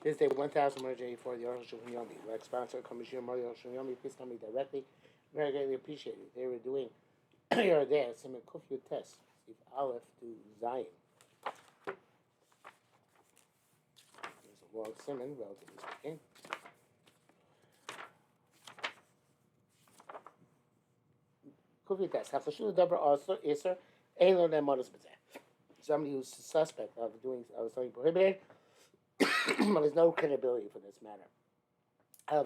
This day 1184, the Arukh HaShulchan Yomi. Like sponsor, Commissioner Mario Yomi, please tell me directly. Very greatly appreciated. They were doing your there, some Kufyu test. If Aleph to Zion. There's a long simon, relatively speaking. Kufyu test. Hafashul Dabra also Isser, Ain than Modus Bezeh. Somebody who's suspect of doing something prohibited, but there's no credibility for this matter.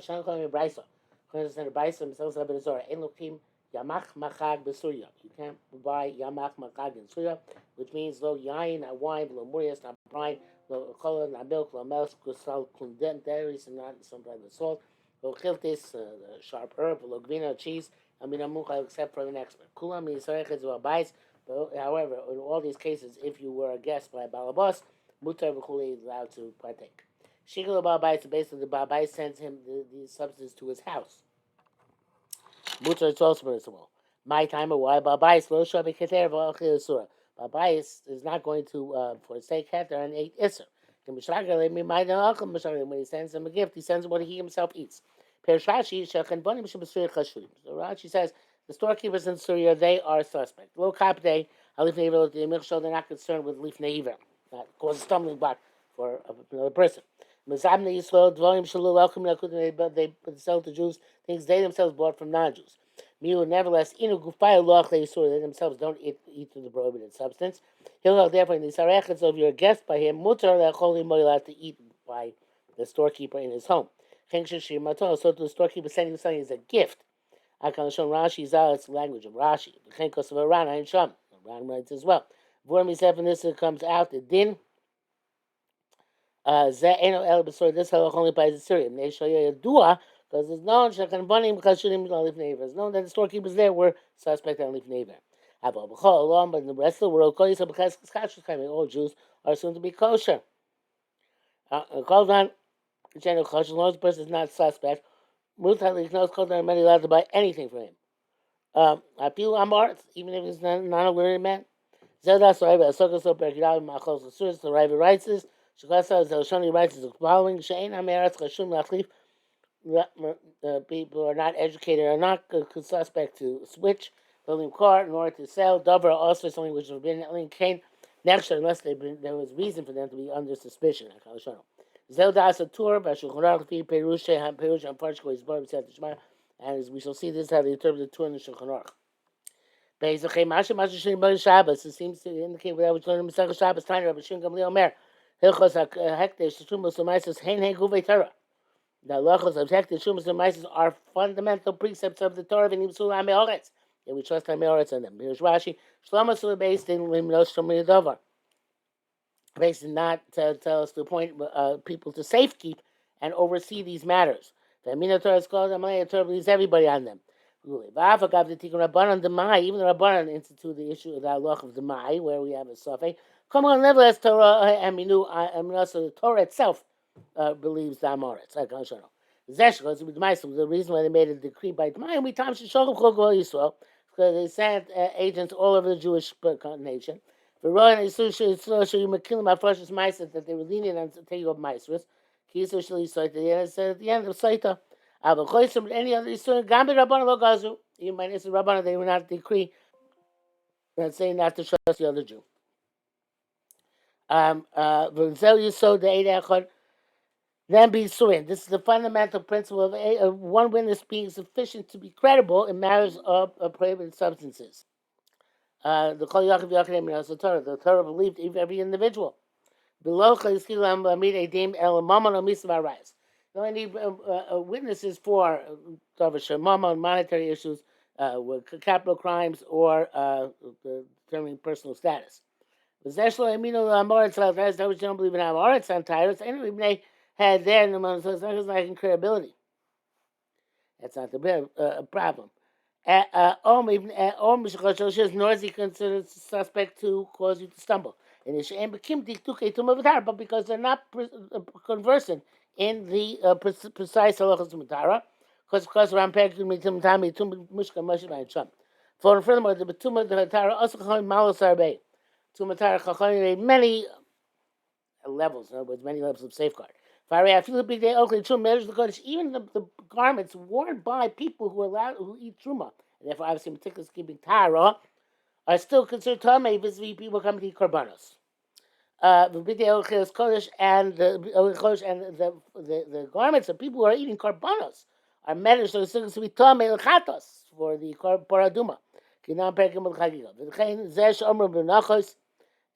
Shan Kami Brisa. Understand the Brisa themselves have been Zora. Elokim Yamach Machag Besurya. You can't buy Yamach Machag in Surya, which means lo yain, not wine, lo murias, not brine, lo chola, not milk, lo melch, kusal, kundent, dairies, and not some type of salt, lo chiltis, sharp herb, lo gvina, cheese, aminamucha, except for an expert. Kulam Yisraechets or Abais. However, in all these cases, if you were a guest by a balabas, mutar v'chuli is allowed to partake. Shikul Babais, basically the Babais sends him the substance to his house. Mutar is also permissible. My time of why Babais lo shabi keter v'achil surah. Babais is not going to forsake keter and eat iser. When he sends him a gift, he sends what he himself eats. So Rashi says the storekeepers in Syria, they are suspect. Lo kapde, they're not concerned with leaf neiver. That causes a stumbling block for another person. They sell to Jews things they themselves bought from non-Jews. Nevertheless, they themselves don't eat the prohibited substance. He'll therefore in the sarechets of your guest by him, mutar allowed to eat by the storekeeper in his home. So to the storekeeper sending something is a gift. Rashi it's the language of Rashi. Ran writes as well. When this comes out, the din. This halach only applies to Syria. Because it's known it's known that the storekeepers there were suspect on leaf neighbor. But in the rest of the world, all Jews are soon to be kosher. Called on general kosher, as long as the person is not suspect, are many allowed to buy anything from him. Even if it's not a learned man. The Rav writes this. Shani writes the following: people are not educated, are not suspect to switch, building car, nor to sell. Dover also something which has been next unless there was reason for them to be under suspicion. And as we shall see, this is how they interpret the Torah in the Shulchan Aruch. It seems to indicate what I was learning in Masechah Shabbos. Tiny Rabbi Shimon Gamliel Omer. Hilchos hekdesh shumos u'maisos hein guvei Torah. The halachos of hekdesh shumos u'maisos are fundamental precepts of the Torah. V'nimsul ha'mei oretz. And we trust ha'mei oretz on them. Here's Rashi. Shlomo Sula based in limnos shomri davar. Based in not to tell us to appoint people to safekeep and oversee these matters. The Amina Torah is called Amalei Torah believes everybody on them. Even the Rabbanan institute the issue of the halach of the Mai, where we have a suffix. Come on, nevertheless, Torah and also the Torah itself believes the Amoritz. The reason why they made a decree by Mai, we time should show Yisrael because they sent agents all over the Jewish nation. For Roy and that they were lenient on taking up Maisrus. Kisu Shali Saita, at the end of Saita. Any other Yisrael, Gambi Rabban lo Gazu. You might say Rabban, they were not decree that saying not to trust the other Jew. Then be suing. This is the fundamental principle of one witness being sufficient to be credible in matters of prohibited substances. The Torah believed every individual. Below you only need witnesses for monetary issues, capital crimes, or determining personal status. That which don't believe in Amoritz on titles, anyway, they had there in the moment, so it's not like credibility. That's not the problem. Nor is he considered suspect to cause you to stumble. But because they're not conversant in the precise halachas matara, because furthermore, the betumah the matara also called malos arbe. To matara chachamim made many levels. In other words, many levels of safeguard. Even the garments worn by people who eat truma, and therefore obviously meticulous keeping tara, are still considered tamei vis-a-vis people coming to eat korbanos. The b'dei kodesh and the garments of people who are eating korbanos are managed so it's to be tamei lechatos for the paraduma. Kinam perkim l'chagiga. V'chein zesh omru b'nachos.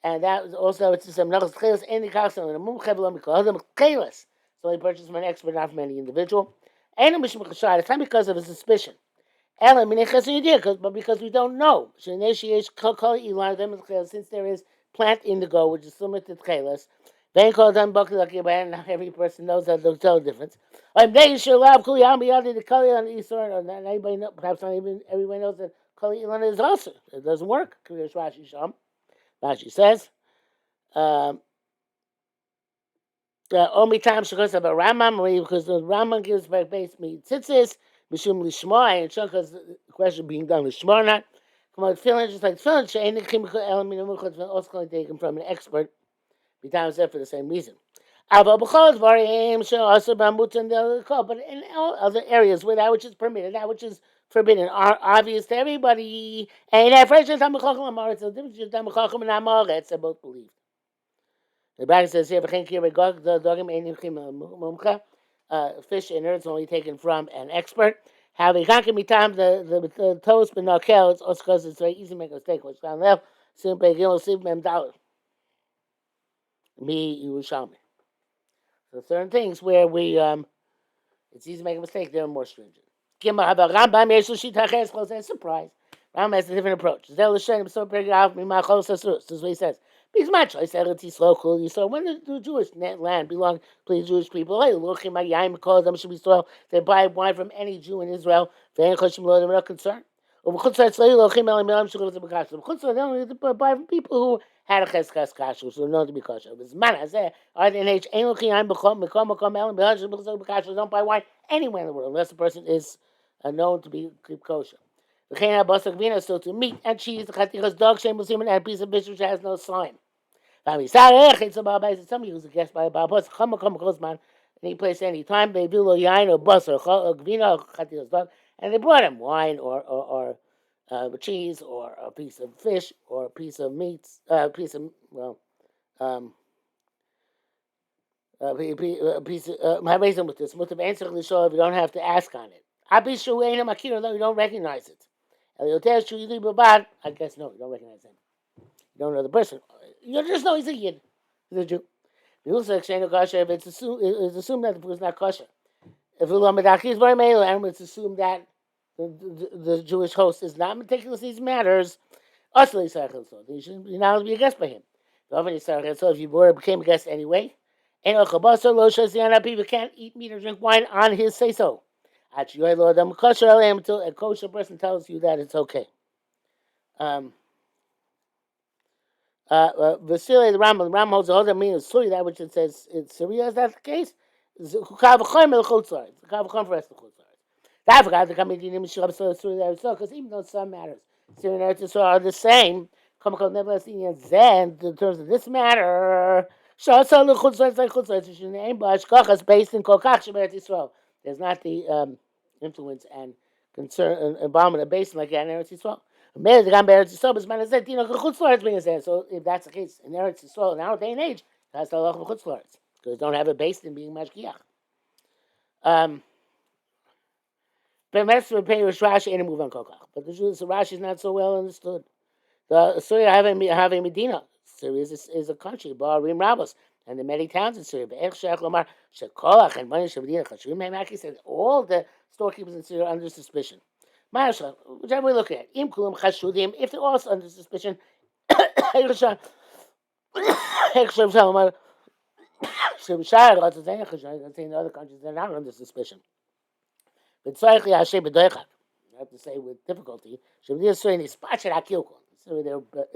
And that was also it's some nachos chelas any custom and a mumchev lo mikol adam chelas. So he purchased from an expert, not from any individual. And a mishum chashad. It's not because of a suspicion. Ela minechas idea, but because we don't know. Shenesh kol ilan them since there is plant indigo, which is similar to chelas. Then called them bakilaki, but not every person knows that they'll tell the difference. They should love kuli amiyadi the kali on Easter, or not anybody know, perhaps not even everybody knows that kali ilan is also it doesn't work. Rashi Sham. Rashi says, only time she goes about Rambam because the Rambam gives by base me tzitzis, mishum lishma, and because the question being done lishma not. Come on, feeling just like feeling, she ain't a chemical element of muchas, also going to take him from an expert. Be times that for the same reason. But in all other areas where that which is permitted, that which is forbidden, are obvious to everybody. And that fresh is Tamachacham, it's a difference between Tamachacham and Amoretz, they both believe. The Bible says here, fish and earth only taken from an expert. How they can't me time the toast but no kale, it's also because it's very easy to make a mistake, which down left, soon pay gil, $7 me Yerushalmi. So certain things where we it's easy to make a mistake, they're more stringent. Surprise. Rambam has a different approach. This is what he says. Because my choice, so when the Jewish land belonged to the Jewish people, them should be soil. They buy wine from any Jew in Israel. They're not concerned. They only buy from people who had a cheskas kasher, so known to be kosher. Don't buy wine anywhere in the world unless the person is known to be kosher. So to meat and cheese, the dog shame and a piece of fish which has no slime. Somebody who's a guest by a Babas, man, any place, any time, they do a yain or bus or gvina or dog, and they brought him wine or cheese or a piece of fish or a piece of meat, piece of a piece of my reason with this. Mutab answer the show if you don't have to ask on it. Abi shueina makira, though you don't recognize it. I guess no, you don't recognize him. You don't know the person. You just know he's a yid. He's a Jew. If it's assumed that the person is not kosher. If it's assumed that the Jewish host is not meticulous in these matters, you should not be a guest by him. So if you became a guest anyway, people can't eat meat or drink wine on his say so. Until a kosher person tells you that it's okay. Vasily the Ram holds the other meaning of Suri, that which it says it's Syria. Is that the case? I forgot to come in because even though some matters, Syria and Eretz are the same. Nevertheless, in terms of this matter, based in there's not the influence and concern involvement of based like that in Eretz Yisrael. So if that's the case in Eretz Yisrael in our day and age, that's the halach of chutz la'aretz because don't have a based in being mashgiach. But Rashi and move on kokach. But the Rashi is not so well understood. The Syria have a Medina. Syria is a country. Barim Rabos and the many towns in Syria. Said all the storekeepers in Syria are under suspicion. Whichever we look at, if they're also under suspicion, the other countries they're not under suspicion. But I have to say with difficulty, it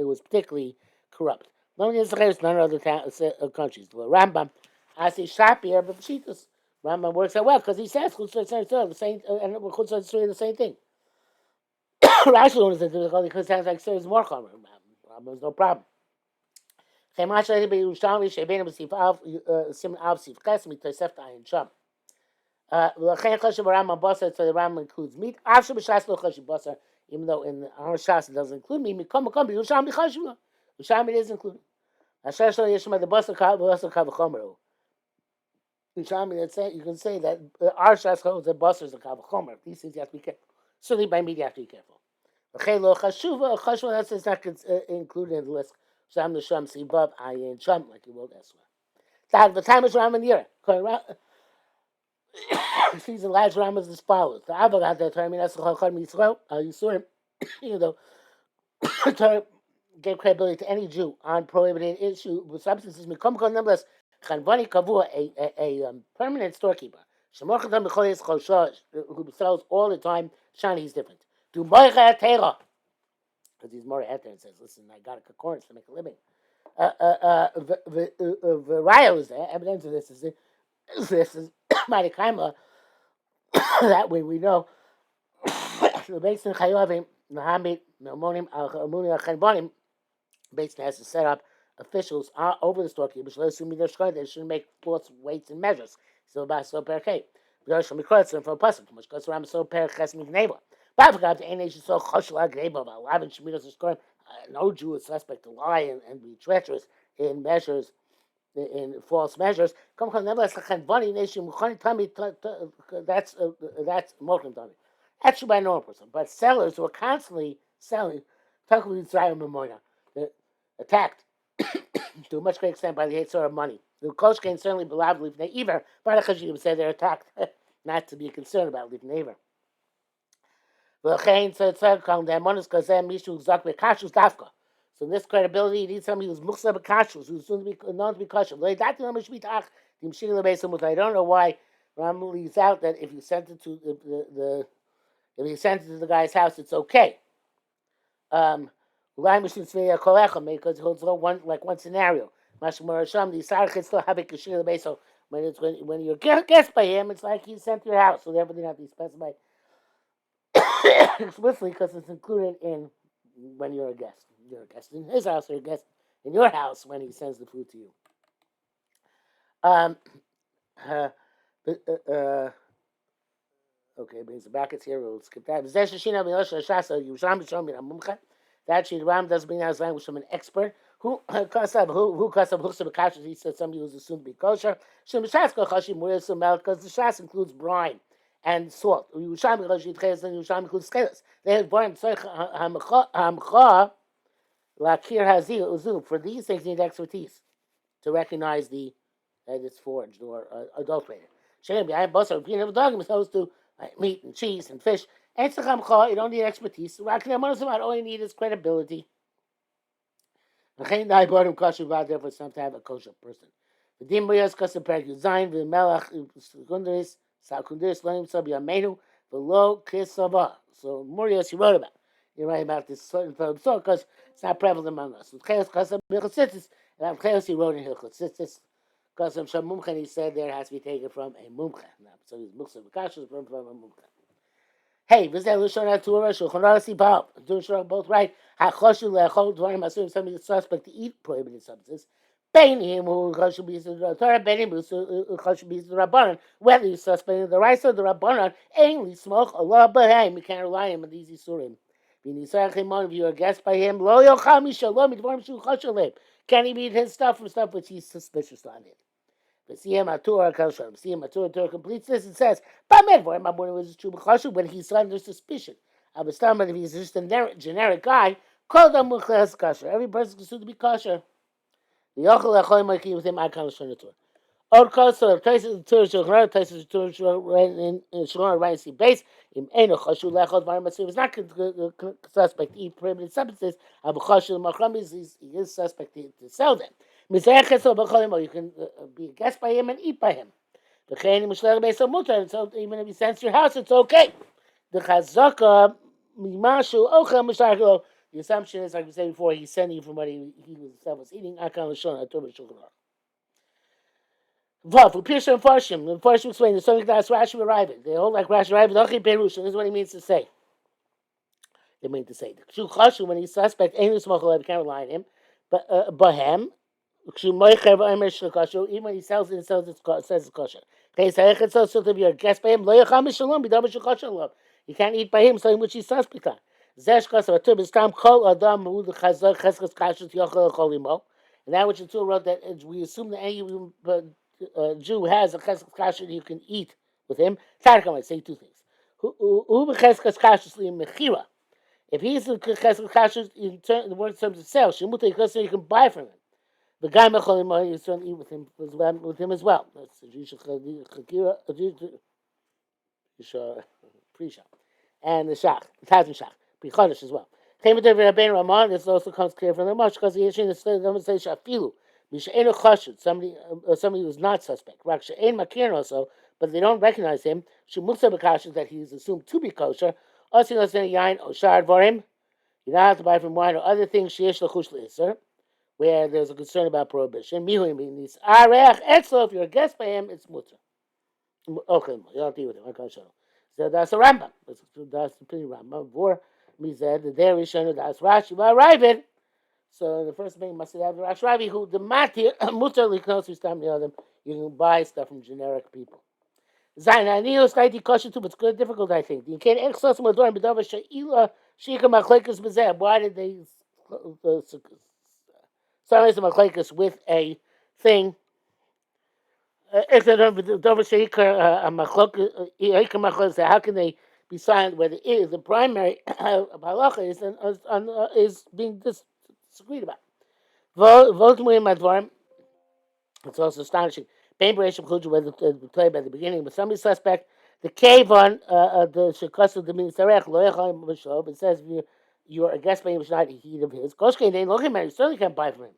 was particularly corrupt. None of other countries. Rambam, I say Shapir, but Pshitas. Rambam works out well because he says the same, and the same thing. Rashi is difficult because it sounds like there's more common. There's no problem. Chemasha Yerushalmi Shebena B'Sif Av Siman Av Sif Ches Mitosefta Ayin Sham. L'chein Choshev Rambam Basar, so the Rambam includes meat. After B'Shas Lo Choshev Basar, even though in our Shas it doesn't include meat. Mikom Yerushalmi Choshev Lo. Yerushalmi is included. Asher Shlo Yeshma the Basar Kavachomer. Yerushalmi, you can say that our Shas holds the Basar is a Kavachomer. These things you have to be careful. Certainly by meat you have to be careful. L'chein Lo Chashuva Choshev that's not included in the list. Sham the Sham Sibav Ayin Sham like you wrote elsewhere. The time is Rambam Yira. Sees the large Rambam as follows. The Avodah that Torah Minas Chachar Mitzvah Yisurim, you know, Torah gave credibility to any Jew on prohibited issue with substances. Mikom Kol nonetheless, Chanvani Kavua, a permanent storekeeper, Shemorchatam B'Choyes Choshash, who sells all the time. Shani, he's different. Do Moicha Teira, because he's more at there and says, "Listen, I got a corns to make a living." The Raya was there. Evidence of this is Mari Kaima. That way we know the Basin Chayovim Nahamid Namonim Al Amunia Chanbonim Basin has to set up officials over the storekeepers. They shouldn't make false weights and measures. So about so per K. Because from the Kretzen from a person, much because around so per Chesmi neighbor. But I forgot the nation so Choshla Greba of Alavin Shemiras is correct. No Jew is suspect to lie and be treacherous in measures. In false measures, come nevertheless Chanvani nation. That's Mokum Tami. That's true by a normal person, but sellers who are constantly selling, attacked to a much greater extent by the Yitzhar of money. The Kosh can certainly be allowed to leave Neiver, but Achashim say they're attacked, not to be concerned about leaving Neiver. So in this credibility, you need somebody who's muchsa b'kashrus, who's soon to be known to be kosher. I don't know why Ram leaves out that if you sent it to if you sent it to the guy's house, it's okay. Because it holds one scenario. When you're guest by him, it's like he's sent to your house, so therefore they have to be specified explicitly because it's included in when you're a guest. You're a guest in his house, or a guest in your house when he sends the food to you. Okay, brings the brackets here. We'll skip that. That she Ram doesn't bring out his language from an expert. Who kasab he said somebody who's assumed to be kosher. Because the shas includes brine and salt. Yerushalmi includes scales. They have born Lakir Hazil Uzum. For these things, you need expertise to recognize that it's forged or adulterated. Shem behind basar peanut dog is supposed to meat and cheese and fish. You don't need expertise. All you need is credibility. Therefore, some to have a kosher person. The Dimbrias Kasaperk Zain, the Melach Secundaris, Sakundaris, Lenim Sabi Amenu, the low Kisava. So Murias, you wrote about. You're right about this certain third sort because it's not prevalent among us. With Chaos Kasam Bilchasitis, and I'm Chaos he wrote in Hilchasitis. Kasam Sham Mumchen, he said there has to be taken from a Mumchen. So he's Muksa Vakashas from a Mumchen. Hey, Vizel Lushon Torah, Shulchan Aruch Sibal. Doing sure both right. Hachoshu Lechol Dvarim Asur, somebody is suspect to eat prohibited substances. Beinim who Choshu Beis the Torah, Beinim who Choshu Beis the Rabbanon. Whether you suspect the rice or the Rabbanon, ainly smoke Allah Bahem. You can't rely on these Isurim. If you're a guest by him, lo yochal mishalom midvarim shu choshalem. Can he eat his stuff from stuff which he's suspicious on it? But see him atur kosher. See him atur completes this and says, "But midvarim amun was true b'choshu when he's under suspicion. But if he's just a generic guy, call them muchas kosher. Every person is considered to be kosher. The yochal echol maki with him akal shonatur. Or kosher places the Torah shulchan, places the Torah in shulchan right see base. It's not suspect to eat prohibited substances. He is suspect to sell them. You can be a guest by him and eat by him. So even if he sends to your house, it's okay. The assumption is, like we said before, he's sending from what he himself was eating. Vav, Pirsha and Farshim. The Farshim explain the something that's Rashi arriving. They hold like Rashi arriving. This is what he means to say. They mean to say when he's suspect, ain't smoke, can't rely on him. But Bahem, Even when he sells it, says it's kosher. So if you're a guest by him, you can't eat by him, something which he's suspect on. And that which the Torah wrote that we assume that any Jew has a chesed kasher you can eat with him. Tarkam, I say two things. If he's a chesed kasher in the word terms of sale, you can buy from him. The guy Mecholim is trying to eat with him as well. That's Prisha. And the Shach, the Tazim Shach, Prichodesh as well. Came with the Rabbein Ramon, this also comes clear from the Mosh, because the Yeshin is the Namaste Shafilu. Mishainu Chashud, somebody who's not suspect. Raksha Ein Makir also, but they don't recognize him. Shemuksa Bakashud, that he is assumed to be kosher. Osinos in Yain, Oshar Vorim. You don't have to buy from wine or other things, Sheesh Lachush Le'isr, where there's a concern about prohibition. Mihu means Arech Etzel, if you're a guest by him, it's mutter. Okay, you don't deal with him. I can't show. So that's a Rambam. That's the pretty Rambam. Vor Mized, the there is shown that's Rashi. Well, arriving. So the first thing must have the Rashi Ravi, who the Mati mutter liknos ustam the other. You can buy stuff from generic people. Zayin, I need to start the question too, but it's good, difficult, I think. You can't exercise my door and bedava sheila shika machlekes bezeh. Why did they summarize the machlekes with a thing? If they don't how can they be silent where the primary halacha is being disagreed about? It's also astonishing. Whether to play by the beginning, but somebody suspect the cave on the shekasu the minisarech loyachayim. It says you're a guest by him, not heat of his. Koshkein ain't looking at. You certainly can't buy from him.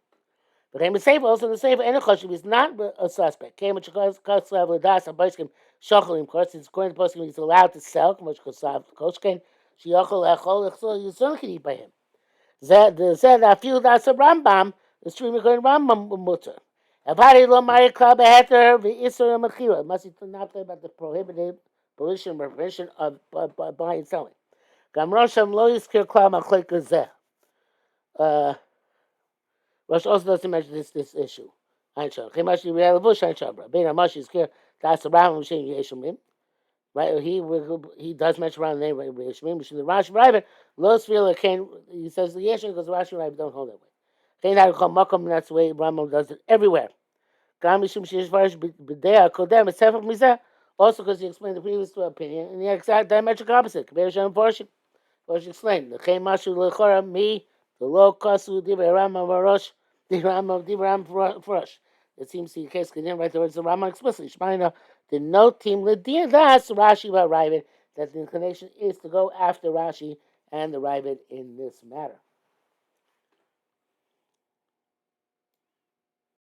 But came a safe also the safe Enochosh is not a suspect. Came with Koslav Das and Boskim Shochalim, of course, it's according to Boskim he's allowed to sell, much Koslav Koshkin, Shiochel Echol, so you certainly can eat by him. Said I feel that's a Rambam, the stream of Rambam mutter. Avari lo mari club heter the Isra Machira. Must he not play about the prohibited prevention of buying and selling. Gamrosham lo yiskir club machlek zeh. Rosh also doesn't mention this issue. Right? He does mention around the name of Yeshimim. The Rashi River, he says the Yeshim because the Rashi River don't hold that way. That's the way Rambam does it everywhere. Also because he explained the previous opinion in the exact diametric opposite. What you explained. The low kasu divrei Rambam varosh. The Rambam Frush. It seems to be the case because he didn't write the words of Rambam explicitly. Shmaina did no team l'dir. That's Rashi Ravid that the inclination is to go after Rashi and the Ravid in this matter.